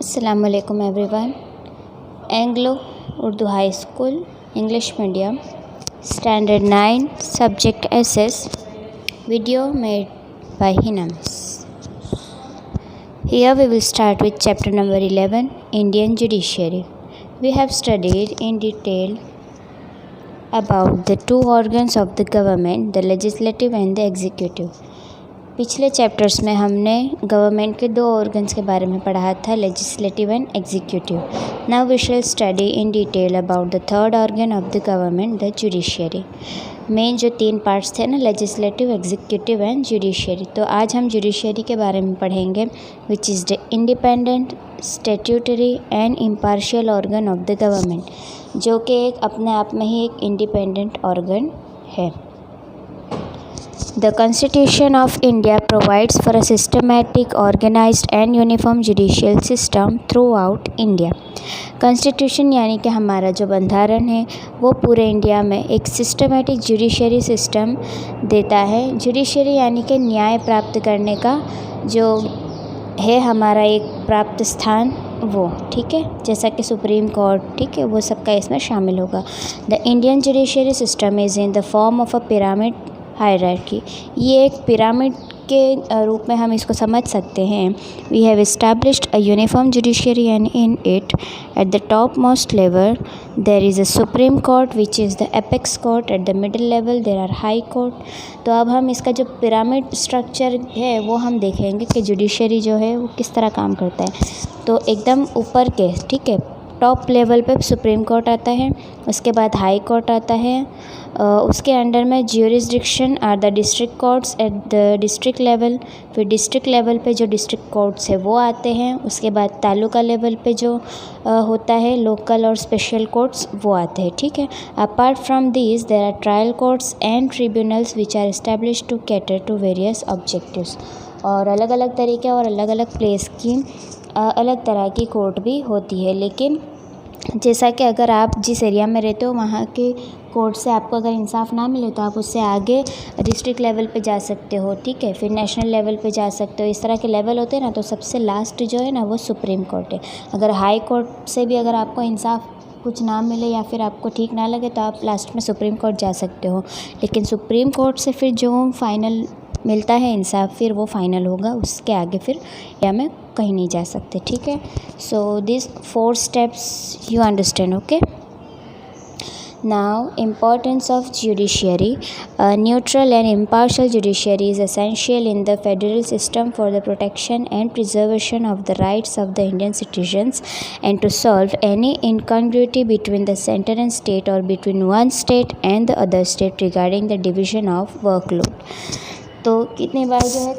अस्सलाम वालेकुम everyone. Anglo Urdu high school English medium standard 9 subject SS video made by Hinamis. Here we will start with chapter number 11, Indian Judiciary. We have studied in detail about the two organs of the government, the legislative and the executive. पिछले chapters में हमने government के दो organs के बारे में पढ़ा था, legislative and executive. Now we shall study in detail about the third organ of the government, the judiciary. Main जो तीन पार्ट्स थे ना, लेजिस्लेटिव, एग्जीक्यूटिव एंड जुडिशरी. तो आज हम जुडिशरी के बारे में पढ़ेंगे, विच is the independent, statutory and impartial organ of the government, जो कि एक अपने आप में ही एक इंडिपेंडेंट ऑर्गन है. The Constitution of India provides for a systematic, organized and uniform judicial system throughout India. Constitution यानी कि हमारा जो बंधारण है वो पूरे इंडिया में एक सिस्टमेटिक जुडिशरी सिस्टम देता है. जुडिशरी यानी कि न्याय प्राप्त करने का जो है हमारा एक प्राप्त स्थान, वो ठीक है, जैसा कि सुप्रीम कोर्ट, ठीक है, वो सबका इसमें शामिल होगा. The Indian judiciary system is in the form of a pyramid hierarchy. ये एक पिरामिड के रूप में हम इसको समझ सकते हैं. We have established a uniform judiciary and in it at the top most level there is a supreme court which is the apex court. At the middle level there are high court. तो अब हम इसका जो pyramid structure है वो हम देखेंगे कि जुडिशरी जो है वो किस तरह काम करता है. तो एकदम ऊपर के, ठीक है, टॉप लेवल पे सुप्रीम कोर्ट आता है, उसके बाद हाई कोर्ट आता है, उसके अंडर में jurisdiction are the district courts at the district level. फिर डिस्ट्रिक्ट लेवल पे जो डिस्ट्रिक्ट कोर्ट्स है वो आते हैं. उसके बाद तालुका लेवल पे जो होता है लोकल और स्पेशल कोर्ट्स वो आते हैं, ठीक है. Apart from this there are trial courts and tribunals which are established to cater to various objectives. और अलग अलग तरीके और अलग अलग प्लेस की अलग तरह की कोर्ट भी होती है. लेकिन जैसा कि अगर आप जिस एरिया में रहते हो वहाँ के कोर्ट से आपको अगर इंसाफ ना मिले तो आप उससे आगे डिस्ट्रिक्ट लेवल पे जा सकते हो, ठीक है, फिर नेशनल लेवल पे जा सकते हो. इस तरह के लेवल होते हैं ना. तो सबसे लास्ट जो है ना वो सुप्रीम कोर्ट है. अगर हाई कोर्ट से भी अगर आपको इंसाफ कुछ ना मिले या फिर आपको ठीक ना लगे तो आप लास्ट में सुप्रीम कोर्ट जा सकते हो. लेकिन सुप्रीम कोर्ट से फिर जो फाइनल मिलता है इंसाफ, फिर वो फाइनल होगा. उसके आगे फिर या में कहीं नहीं जा सकते, ठीक है. So this 4 steps you understand, okay. Now, importance of judiciary. A neutral and impartial judiciary is essential in the federal system for the protection and preservation of the rights of the Indian citizens and to solve any incongruity between the center and state or between one state and the other state regarding the division of workload. तो कितनी बार जो है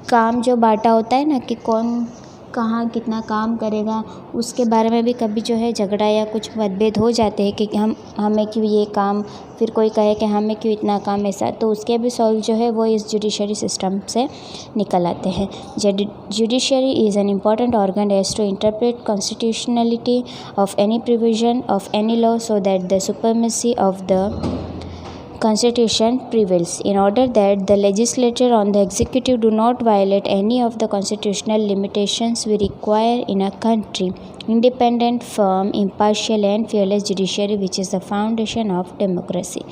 काम जो बांटा होता है ना कि कौन कहाँ कितना काम करेगा, उसके बारे में भी कभी जो है झगड़ा या कुछ मतभेद हो जाते हैं कि हमें क्यों ये काम, फिर कोई कहे कि हमें क्यों इतना काम, ऐसा. तो उसके भी सॉल्व जो है वो इस जुडिशरी सिस्टम से निकल आते हैं. Judiciary is an important organ as to interpret constitutionality of any provision of any law so that the supremacy of the Constitution prevails. In order that the legislature and the executive do not violate any of the constitutional limitations we require in a country, independent, firm, impartial and fearless judiciary which is the foundation of democracy.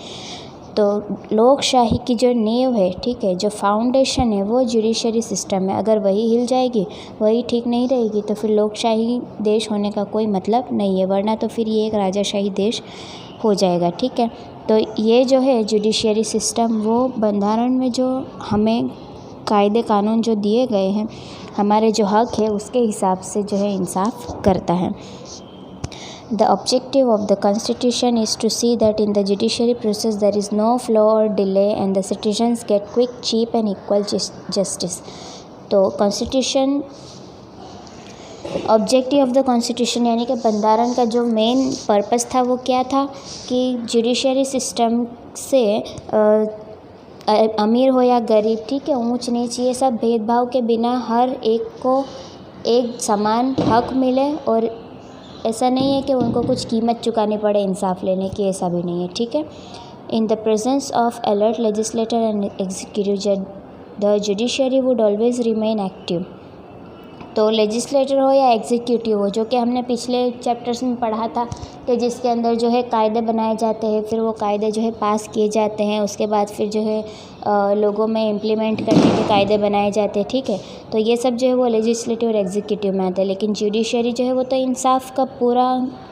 तो लोकशाही की जो नींव है, ठीक है, जो foundation है वो जुडिशरी सिस्टम है. अगर वही हिल जाएगी, वही ठीक नहीं रहेगी तो फिर लोकशाही देश होने का कोई मतलब नहीं है, वरना तो फिर ये एक राजाशाही देश हो जाएगा, ठीक है. तो ये जो है जुडिशरी सिस्टम वो बंधारण में जो हमें कायदे कानून जो दिए गए हैं, हमारे जो हक है उसके हिसाब से जो है इंसाफ करता है. The objective of the Constitution is to see that in the judiciary process there is no flaw or delay and the citizens get quick, cheap and equal justice. तो constitution, objective of the constitution यानी कि बंधारण का जो main purpose था वो क्या था कि जुडिशरी सिस्टम से अमीर हो या गरीब, ठीक है, ऊंच नीच, ये सब भेदभाव के बिना हर एक को एक समान हक मिले. और ऐसा नहीं है कि उनको कुछ कीमत चुकानी पड़े इंसाफ लेने की, ऐसा भी नहीं है, ठीक है. In the presence of alert legislator and executive the judiciary would always remain active. तो लेजिस्लेटर हो या एग्जीक्यूटिव हो, जो कि हमने पिछले चैप्टर्स में पढ़ा था कि जिसके अंदर जो है कायदे बनाए जाते हैं, फिर वो कायदे जो है पास किए जाते हैं, उसके बाद फिर जो है लोगों में इम्प्लीमेंट करने के कायदे बनाए जाते हैं। ठीक है, तो ये सब जो है वो लेजिस्लेटिव और एग्जीक्यूटिव में आता है। लेकिन जुडिशरी जो है वो तो इंसाफ का पूरा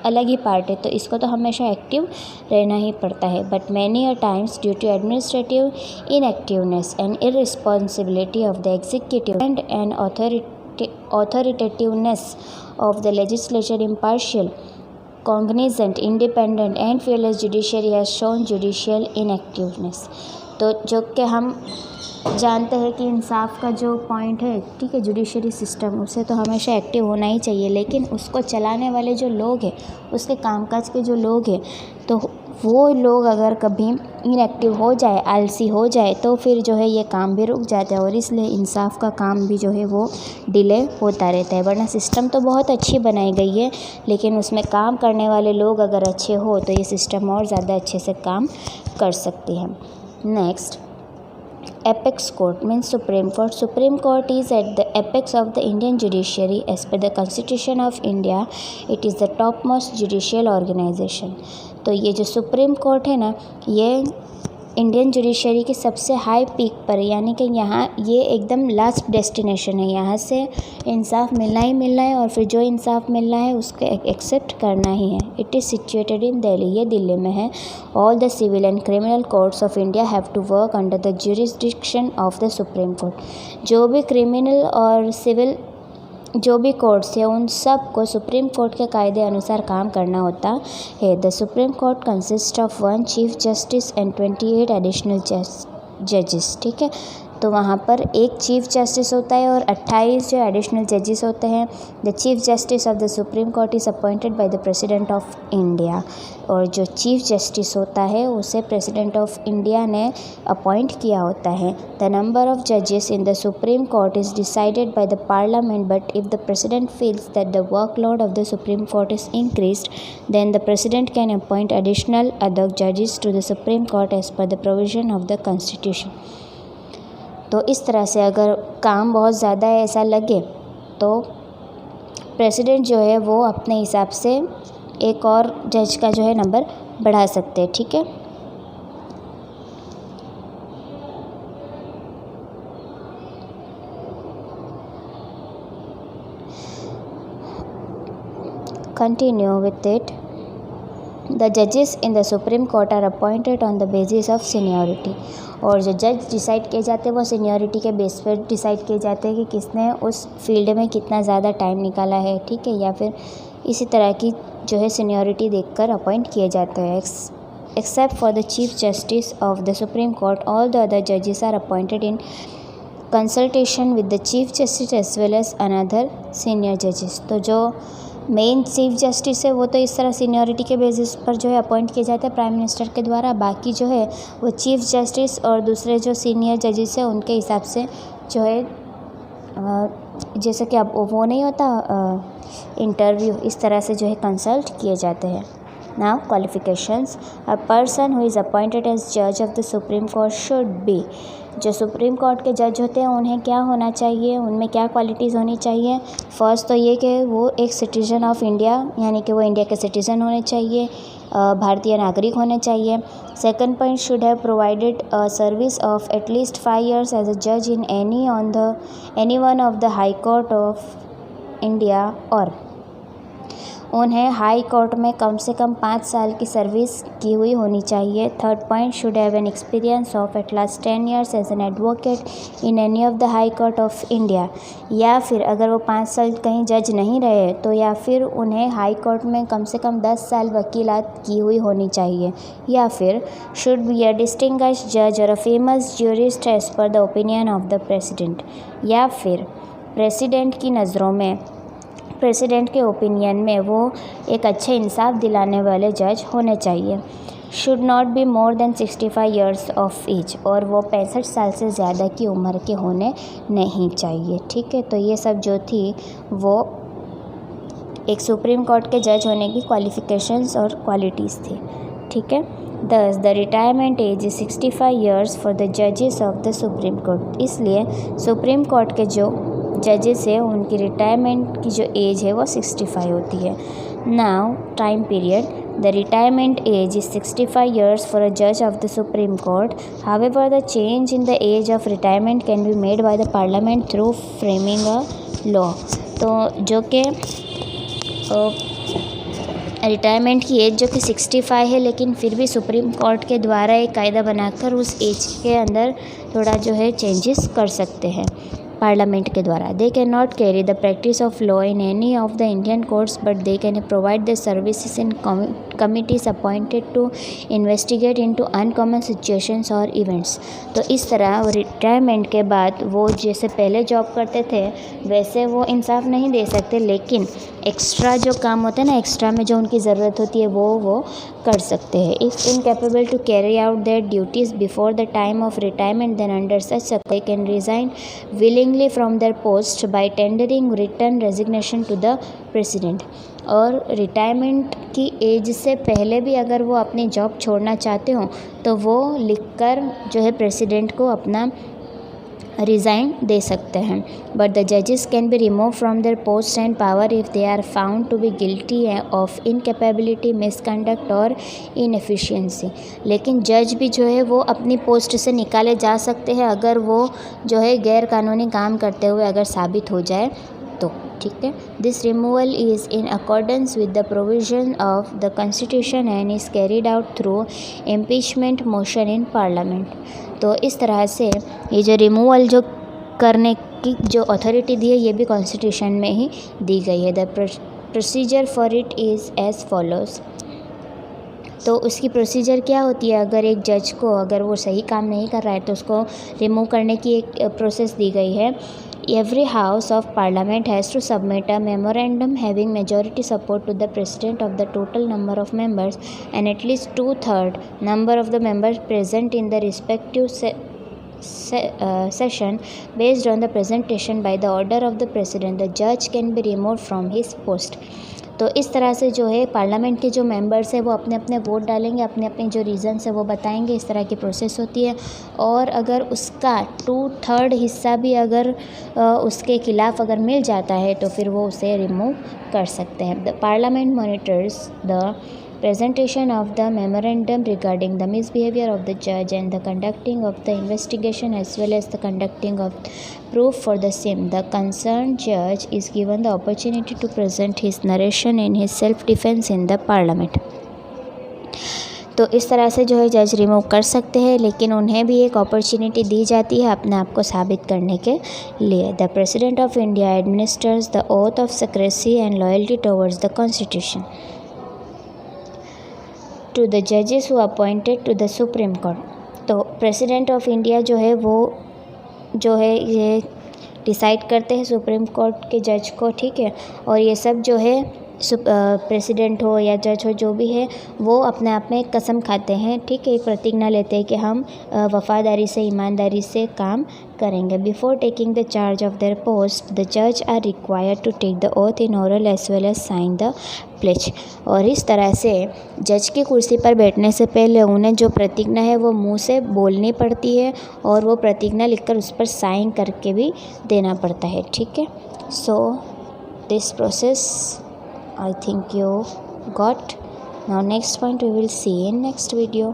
अलग ही पार्ट है, तो इसको तो हमेशा एक्टिव रहना ही पड़ता है। But many a times due to administrative inactiveness and irresponsibility of the executive and authoritativeness of the legislature, impartial, cognizant, independent and fearless judiciary has shown judicial inactiveness। तो जो कि हम जानते हैं कि इंसाफ का जो पॉइंट है, ठीक है, जुडिशरी सिस्टम, उसे तो हमेशा एक्टिव होना ही चाहिए। लेकिन उसको चलाने वाले जो लोग हैं, उसके कामकाज के जो लोग हैं, तो वो लोग अगर कभी इनएक्टिव हो जाए, आलसी हो जाए, तो फिर जो है ये काम भी रुक जाता है और इसलिए इंसाफ का काम भी जो है वो डिले होता रहता है। वरना सिस्टम तो बहुत अच्छी बनाई गई है, लेकिन उसमें काम करने वाले लोग अगर अच्छे हो तो ये सिस्टम और ज़्यादा अच्छे से काम कर सकती है। Next, apex court means supreme court. Supreme court is at the apex of the Indian judiciary. As per the constitution of India, it is the topmost judicial organization। तो ये जो सुप्रीम कोर्ट है ना, ये इंडियन जुडिशरी की सबसे high peak पर, यानी कि यहाँ ये एकदम लास्ट डेस्टिनेशन है। यहाँ से इंसाफ मिलना ही मिलना है और फिर जो इंसाफ मिलना है उसको एक्सेप्ट करना ही है। It is situated in Delhi, ये दिल्ली में है। All the civil and criminal courts of India have to work under the jurisdiction of the supreme court. जो भी क्रिमिनल और सिविल जो भी कोर्ट्स है, उन सब को सुप्रीम कोर्ट के कायदे अनुसार काम करना होता है। The supreme court consist of 1 chief justice and 28 additional जजेस। ठीक है, तो वहाँ पर एक चीफ जस्टिस होता है और 28 जो एडिशनल जजेस होते हैं। The chief justice of the supreme court is appointed by the president of India. और जो चीफ जस्टिस होता है उसे प्रेसिडेंट ऑफ इंडिया ने अपॉइंट किया होता है। द नंबर ऑफ जजेस in the supreme court is decided by the parliament, but if the president feels that the workload of the supreme court is increased, then the president can appoint additional other जजेस to the supreme court as per the provision of the constitution. तो इस तरह से अगर काम बहुत ज़्यादा है ऐसा लगे तो प्रेसिडेंट जो है वो अपने हिसाब से एक और जज का जो है नंबर बढ़ा सकते हैं। ठीक है, कंटिन्यू विथ इट। द जजेस in the supreme court are appointed on the basis of seniority. और जो जज डिसाइड किए जाते हैं वो सीनियरिटी के बेस पर डिसाइड किए जाते हैं कि किसने उस फील्ड में कितना ज़्यादा टाइम निकाला है। ठीक है, या फिर इसी तरह की जो है सीनियरिटी देखकर अपॉइंट किए जाते हैं। Except for the chief justice of the supreme court, all the other जजेस are appointed in consultation with the chief justice as well as another senior जजेस। तो जो मेन चीफ जस्टिस है वो तो इस तरह सीनियरिटी के बेसिस पर जो है अपॉइंट किए जाते हैं प्राइम मिनिस्टर के द्वारा। बाकी जो है वो चीफ जस्टिस और दूसरे जो सीनियर जजेस हैं उनके हिसाब से जो है, जैसे कि अब वो नहीं होता इंटरव्यू, इस तरह से जो है कंसल्ट किए जाते हैं। Now qualifications, a person who is appointed as जज of the supreme Court should be. जो सुप्रीम कोर्ट के जज होते हैं उन्हें क्या होना चाहिए, उनमें क्या क्वालिटीज़ होनी चाहिए। फर्स्ट तो ये कि वो एक सिटीज़न ऑफ इंडिया, यानी कि वो इंडिया के सिटीज़न होने चाहिए, भारतीय नागरिक होने चाहिए। Second point, should have provided service of at least 5 years as a जज in any one of the high court of India, और उन्हें हाई कोर्ट में कम से कम 5 साल की सर्विस की हुई होनी चाहिए। Third point, should have an experience of at last 10 years as an advocate in any of the high court of India. या फिर अगर वो 5 साल कहीं जज नहीं रहे तो या फिर उन्हें हाई कोर्ट में कम से कम 10 साल वकीलात की हुई होनी चाहिए। या फिर शुड बी अ डिस्टिंग्विश्ड जज और a famous jurist as per the opinion of the president. या फिर प्रेसिडेंट की नज़रों में, प्रेसिडेंट के ओपिनियन में वो एक अच्छे इंसाफ दिलाने वाले जज होने चाहिए। Should not be more than 65 years of age, और वो 65 साल से ज़्यादा की उम्र के होने नहीं चाहिए। ठीक है, तो ये सब जो थी वो एक सुप्रीम कोर्ट के जज होने की क्वालिफ़िकेशंस और क्वालिटीज़ थी। ठीक है, दस the retirement age is 65 years for the जजेस ऑफ द सुप्रीम कोर्ट। इसलिए सुप्रीम कोर्ट के जो जजेस है उनकी रिटायरमेंट की जो एज है वो 65 होती है। Now time period, the retirement age is 65 years for a जज of the supreme Court. However the change in the age of retirement can be made by the parliament through framing a law. तो जो कि retirement की as जो कि 65 है, लेकिन फिर भी सुप्रीम कोर्ट के द्वारा एक कायदा बनाकर उस एज के अंदर थोड़ा जो है चेंजेस कर सकते हैं पार्लियामेंट के द्वारा। They can not carry the practice of law in any of the Indian courts but they can provide the services in committees appointed to investigate into uncommon situations और इवेंट्स। तो इस तरह वो रिटायरमेंट के बाद वो जैसे पहले जॉब करते थे वैसे वो इंसाफ नहीं दे सकते, लेकिन एक्स्ट्रा जो काम होता है ना, एक्स्ट्रा में जो उनकी ज़रूरत होती है वो कर सकते हैं। If incapable to carry out their duties before the time of retirement then under such they can resign willingly from their post by tendering return resignation to the president. और रिटायरमेंट की एज से पहले भी अगर वो अपनी job छोड़ना चाहते हो तो वो लिखकर जो है प्रेसिडेंट को अपना रिज़ाइन दे सकते हैं। बट द जजेस can be remove from their post and power if they are found to be guilty of incapability, misconduct और इनएफिशिएंसी। लेकिन जज भी जो है वो अपनी पोस्ट से निकाले जा सकते हैं अगर वो जो है गैर कानूनी काम करते हुए अगर साबित हो जाए तो, ठीक है। This removal is in accordance with the provision of the constitution and is carried out through impeachment motion in parliament. तो इस तरह से ये जो रिमूवल जो करने की जो अथॉरिटी दी है ये भी कॉन्स्टिट्यूशन में ही दी गई है। The procedure for it is as follows. तो उसकी प्रोसीजर क्या होती है, अगर एक जज को अगर वो सही काम नहीं कर रहा है तो उसको रिमूव करने की एक प्रोसेस दी गई है। Every house of parliament has to submit a memorandum having majority support to the president of the total number of members and at least 2/3 number of the members present in the respective session. Based on the presentation by the order of the president, the judge can be removed from his post. तो इस तरह से जो है parliament के जो members हैं वो अपने अपने वोट डालेंगे, अपने अपने जो रीज़न्स है वो बताएंगे, इस तरह की प्रोसेस होती है। और अगर उसका 2/3 हिस्सा भी अगर उसके खिलाफ अगर मिल जाता है तो फिर वो उसे रिमूव कर सकते हैं। The parliament monitors the presentation of the memorandum regarding the misbehavior of the judge and the conducting of the investigation as well as the conducting of proof for the same. The concerned judge is given the opportunity to present his narration in his self-defense in the parliament. तो इस तरह से जो है जज remove कर सकते हैं, लेकिन उन्हें भी एक अपॉर्चुनिटी दी जाती है अपने आप को साबित करने के लिए। The president of India administers the oath of secrecy and loyalty towards the constitution to the जजेस who appointed to the supreme Court. तो प्रेसिडेंट ऑफ इंडिया जो है वो जो है ये डिसाइड करते हैं सुप्रीम कोर्ट के जज को, ठीक है। और ये सब जो है प्रेसिडेंट हो या जज हो जो भी है वो अपने आप में एक कसम खाते हैं, ठीक है, एक प्रतिज्ञा लेते हैं कि हम वफादारी से ईमानदारी से काम करेंगे। Before taking the charge of their post the जज are required to take the oath in oral as well as sign the pledge. और इस तरह से जज की कुर्सी पर बैठने से पहले उन्हें जो प्रतिज्ञा है वो मुंह से बोलनी पड़ती है और वो प्रतिज्ञा लिखकर उस पर साइन करके भी देना पड़ता है, ठीक है। So this process I think you got. Now next point we will see in next video.